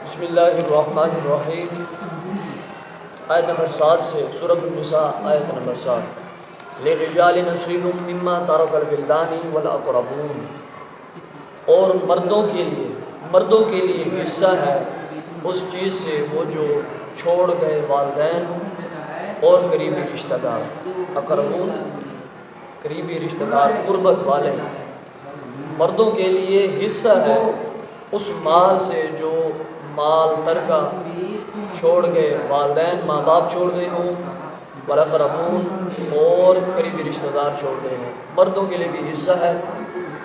بسم اللہ الرحمن الرحیم۔ آیت نمبر 7 سے سورۃ النساء آیت نمبر 7۔ لِلرِّجَالِ نَصِیبٌ مِّمَّا تَرَکَ الْوِلْدَانُ وَالْأَقْرَبُونَ، اور مردوں کے لیے حصہ ہے اس چیز سے وہ جو چھوڑ گئے والدین اور قریبی رشتہ دار۔ اقربون قریبی رشتہ دار، قربت والے۔ مردوں کے لیے حصہ ہے اس مال سے جو مال ترکہ چھوڑ گئے والدین، ماں باپ چھوڑ گئے ہوں، والاقربون اور قریبی رشتہ دار چھوڑ گئے ہوں، مردوں کے لیے بھی حصہ ہے۔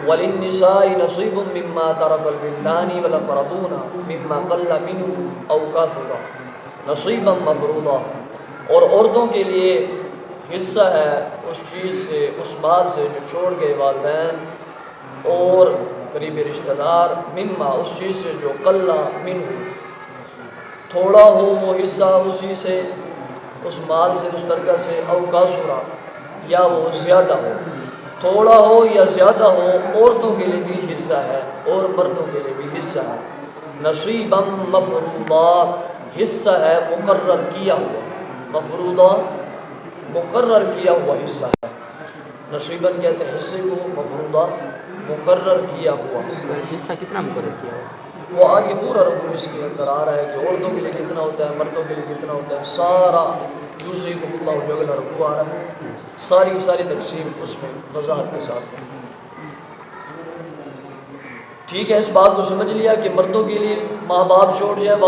وَلِلنِّسَاءِ نَصِیبٌ مِّمَّا تَرَکَ الْوِلْدَانُ وَالْأَقْرَبُونَ مِمَّا قَلَّ مِنْهُ أَوْ كَثُرَ نَصِیبًا مَفْرُوضًا، اور عورتوں کے لیے حصہ ہے اس چیز سے، اس مال سے جو چھوڑ گئے والدین اور قریبی رشتہ دار، مما اس چیز سے جو قلّ منہ تھوڑا ہو وہ حصہ اسی سے، اس مال سے، اس ترکہ سے، او کاسورا یا وہ زیادہ ہو، تھوڑا ہو یا زیادہ ہو، عورتوں کے لیے بھی حصہ ہے اور مردوں کے لیے بھی حصہ ہے۔ نصیبا مفروضا، حصہ ہے مقرر کیا ہوا، مفروضا مقرر کیا ہوا حصہ ہے۔ نصیباً کہتے ہیں حصے کو، مفروضا مقرر کیا ہوا۔ حصہ کتنا مقرر کیا ہوا؟ وہ آگے پورا رقم اس کے اندر آ رہا ہے کہ عورتوں کے لیے کتنا ہوتا ہے، مردوں کے لیے کتنا ہوتا ہے، سارا دوسری کو اللہ جو اگلا رقم آ رہا ہے، ساری کی ساری تقسیم اس میں وضاحت کے ساتھ ہے۔ ٹھیک ہے، اس بات کو سمجھ لیا کہ مردوں کے لیے ماں باپ چھوڑ جائیں،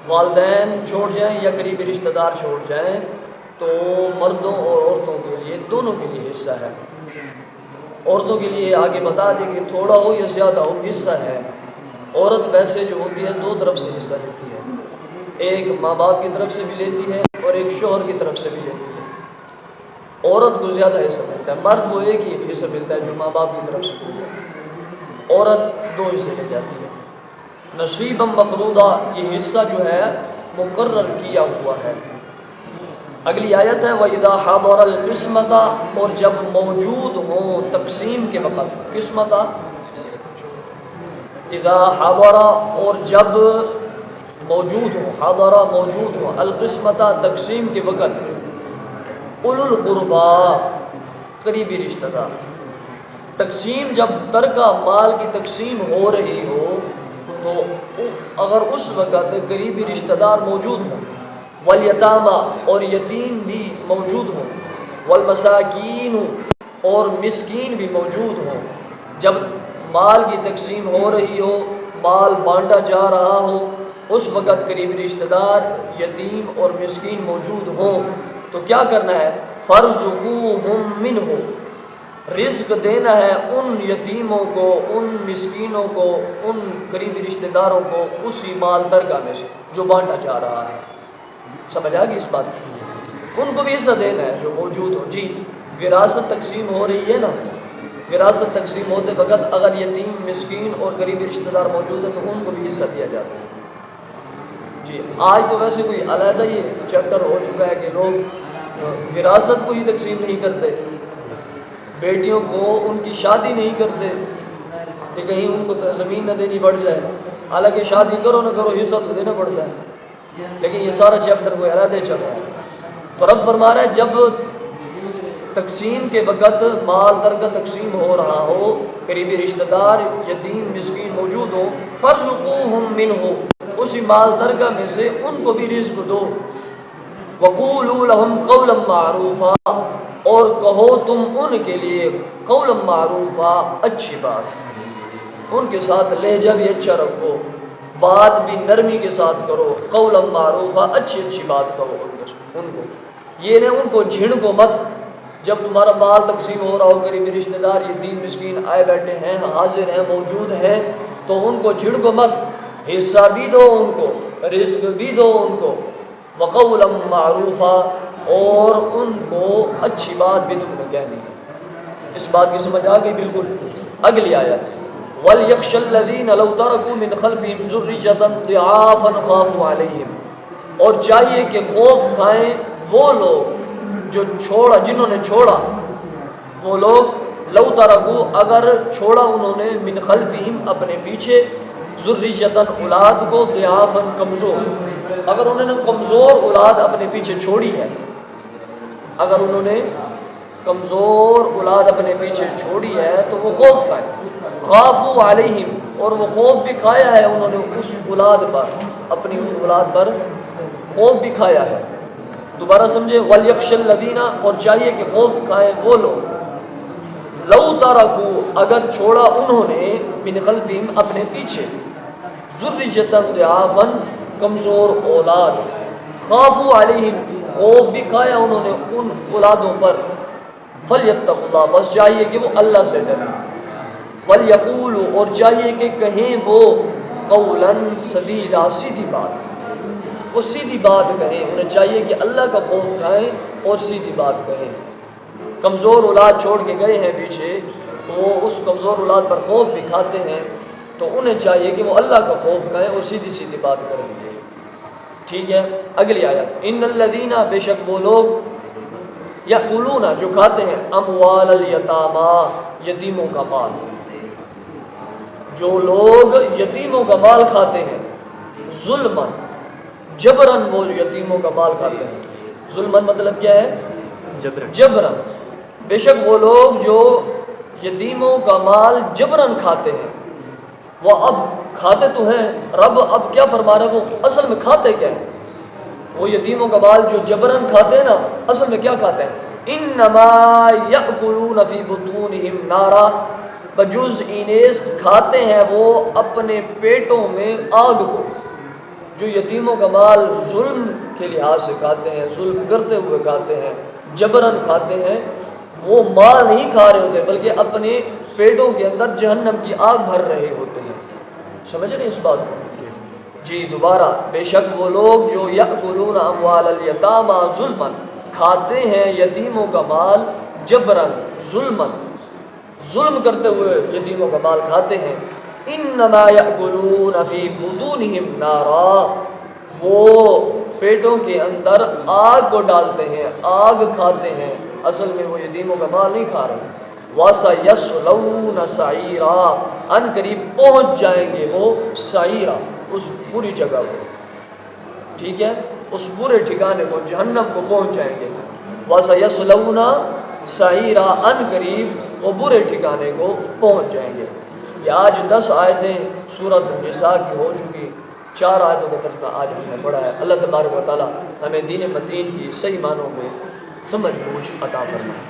والدین چھوڑ جائیں یا قریبی رشتہ دار چھوڑ جائیں تو مردوں اور عورتوں کے لیے دونوں کے لیے حصہ ہے۔ عورتوں کے لیے آگے بتا دیں کہ تھوڑا ہو یا زیادہ ہو حصہ ہے۔ عورت ویسے جو ہوتی ہے دو طرف سے حصہ لیتی ہے، ایک ماں باپ کی طرف سے بھی لیتی ہے اور ایک شوہر کی طرف سے بھی لیتی ہے۔ عورت کو زیادہ حصہ ملتا ہے، مرد کو ایک ہی حصہ ملتا ہے جو ماں باپ کی طرف سے ملتا ہے، عورت دو حصے لے جاتی ہے۔ نصیبا مفروضا، یہ حصہ جو ہے مقرر کیا ہوا ہے۔ اگلی آیت ہے وَإِذَا حَضَرَ الْقِسْمَةَ، اور جب موجود ہوں تقسیم کے وقت، قسمت اذا حضر، اور جب موجود ہوں، حضر موجود ہوں، القسمت تقسیم کے وقت، اولو القربا قریبی رشتہ دار، تقسیم جب ترکہ مال کی تقسیم ہو رہی ہو تو اگر اس وقت قریبی رشتہ دار موجود ہوں، والیتاما، اور یتیم بھی موجود ہوں، والمساکین، اور مسکین بھی موجود ہوں، جب مال کی تقسیم ہو رہی ہو، مال بانٹا جا رہا ہو، اس وقت قریبی رشتہ دار، یتیم اور مسکین موجود ہوں تو کیا کرنا ہے؟ فَارْزُقُوهُم مِّنْهُ، رزق دینا ہے ان یتیموں کو، ان مسکینوں کو، ان قریبی رشتہ داروں کو اسی مال ترکہ میں سے جو بانٹا جا رہا ہے۔ سمجھ آ گئی اس بات کی؟ ان کو بھی حصہ دینا ہے جو موجود ہو۔ جی وراثت تقسیم ہو رہی ہے نا، وراثت تقسیم ہوتے وقت اگر یتیم، مسکین اور قریبی رشتہ دار موجود ہے تو ان کو بھی حصہ دیا جاتا ہے۔ جی آج تو ویسے کوئی علیحدہ ہی چیپٹر ہو چکا ہے کہ لوگ وراثت کو ہی تقسیم نہیں کرتے، بیٹیوں کو ان کی شادی نہیں کرتے کہ کہیں ان کو زمین نہ دینی پڑ جائے، حالانکہ شادی کرو نہ کرو حصہ تو دینا پڑتا ہے، لیکن یہ سارا چیپٹر کوئی علیحدہ چل رہا ہے۔ تو رب فرما رہا ہے جب تقسیم کے وقت مال ترکہ تقسیم ہو رہا ہو، قریبی رشتہ دار، یتیم، مسکین موجود ہو، فَارْزُقُوهُم مِّنْهُ، اسی مال ترکہ میں سے ان کو بھی رزق دو۔ وَقُولُوا لَهُمْ قَوْلًا مَّعْرُوفًا، اور کہو تم ان کے لیے قولا معروفا، اچھی بات، ان کے ساتھ لہجہ بھی اچھا رکھو، بات بھی نرمی کے ساتھ کرو، قولا معروفا، اچھی اچھی بات کہو ان کو، یہ نہ ان کو جھڑکو مت۔ جب تمہارا مال تقسیم ہو رہا ہو، قریبی رشتہ دار، یتیم، مسکین آئے بیٹھے ہیں، حاضر ہیں، موجود ہیں، تو ان کو جھڑکو مت، حصہ بھی دو ان کو، رزق بھی دو ان کو، وقولا معروفا، اور ان کو اچھی بات بھی تم نے کہنی ہے۔ اس بات کی سمجھ آ گئی بالکل؟ اگلی آیت ہے وَلْيَخْشَ الَّذِينَ لَوْ تَرَكُوا مِنْ خَلْفِهِمْ ذُرِّيَّةً ضِعَافًا خَافُوا عَلَيْهِمْ، اور چاہیے کہ خوف کھائیں وہ لوگ جو جنہوں نے چھوڑا، وہ لوگ لو ترکو، اگر چھوڑا انہوں نے، من خلفہم اپنے پیچھے، ذریتاً اولاد کو، ضعافاً کمزور، اگر انہوں نے کمزور اولاد اپنے پیچھے چھوڑی ہے، اگر انہوں نے کمزور اولاد اپنے پیچھے چھوڑی ہے تو وہ خوف کھائے، خافوا علیہم، اور وہ خوف بھی کھایا ہے انہوں نے اس اولاد پر، اپنی ان اولاد پر خوف بھی کھایا ہے۔ دوبارہ سمجھے، وَلْيَخْشَ الَّذِينَ، اور چاہیے کہ خوف کھائیں وہ لوگ، لو ترکو، اگر چھوڑا انہوں نے، من خلفہم، اپنے پیچھے، ذریۃ ضعافاً، کمزور اولاد، خافوا علیہم، خوف بھی کھایا انہوں نے ان اولادوں پر، فلیتقوا اللہ، بس چاہیے کہ وہ اللہ سے ڈریں، ولیقولوا، اور چاہیے کہ کہیں وہ، قولاً سدیدا، سیدھی بات، وہ سیدھی بات کہیں، انہیں چاہیے کہ اللہ کا خوف کھائیں اور سیدھی بات کہیں۔ کمزور اولاد چھوڑ کے گئے ہیں پیچھے، وہ اس کمزور اولاد پر خوف بھی کھاتے ہیں، تو انہیں چاہیے کہ وہ اللہ کا خوف کھائیں اور سیدھی سیدھی بات کریں گے۔ ٹھیک ہے، اگلی آیت، ان الذین، بے شک وہ لوگ، یأکلون، جو کھاتے ہیں، اموال الیتامی، یتیموں کا مال، جو لوگ یتیموں کا مال کھاتے ہیں، ظلماً، جبراً، وہ یتیموں کا مال کھاتے ہیں، ظلماً مطلب کیا ہے؟ جبراً، بے شک وہ لوگ جو یتیموں کا مال جبراً کھاتے ہیں، وہ اب کھاتے تو ہیں، رب اب کیا فرما رہے ہیں، وہ اصل میں کھاتے کیا ہیں؟ وہ یتیموں کا مال جو جبراً کھاتے ہیں نا، اصل میں کیا کھاتے ہیں؟ انما یأکلون فی بطونہم نارا، بجز اینیست کھاتے ہیں وہ اپنے پیٹوں میں آگ کو۔ جو یتیموں کا مال ظلم کے لحاظ سے کھاتے ہیں، ظلم کرتے ہوئے کھاتے ہیں، جبراً کھاتے ہیں، وہ مال نہیں کھا رہے ہوتے بلکہ اپنے پیٹوں کے اندر جہنم کی آگ بھر رہے ہوتے ہیں۔ سمجھ رہے اس بات کو؟ جی دوبارہ، بے شک وہ لوگ جو یأکلون اموال الیتامی ظلماً، کھاتے ہیں یتیموں کا مال جبراً، ظلماً، ظلم کرتے ہوئے یتیموں کا مال کھاتے ہیں، انما یأکلون فی بطونہم نارا، وہ پیٹوں کے اندر آگ کو ڈالتے ہیں، آگ کھاتے ہیں، اصل میں وہ یتیموں کا مال نہیں کھا رہے۔ وَسَيَصْلَوْنَ سَعِيرًا، ان قریب پہنچ جائیں گے وہ سعیرہ، اس بری جگہ کو، ٹھیک ہے، اس برے ٹھکانے کو، جہنم کو پہنچ جائیں گے۔ وَسَيَصْلَوْنَ سَعِيرًا، ان قریب وہ برے ٹھکانے کو پہنچ جائیں گے۔ یہ آج 10 آیتیں سورۃ النساء کی ہو چکی، 4 آیتوں کا ترجمہ آج ہم نے پڑھا ہے۔ اللہ تبارک و تعالی ہمیں دین متین کی صحیح معنوں میں سمجھ بوجھ عطا فرمائے۔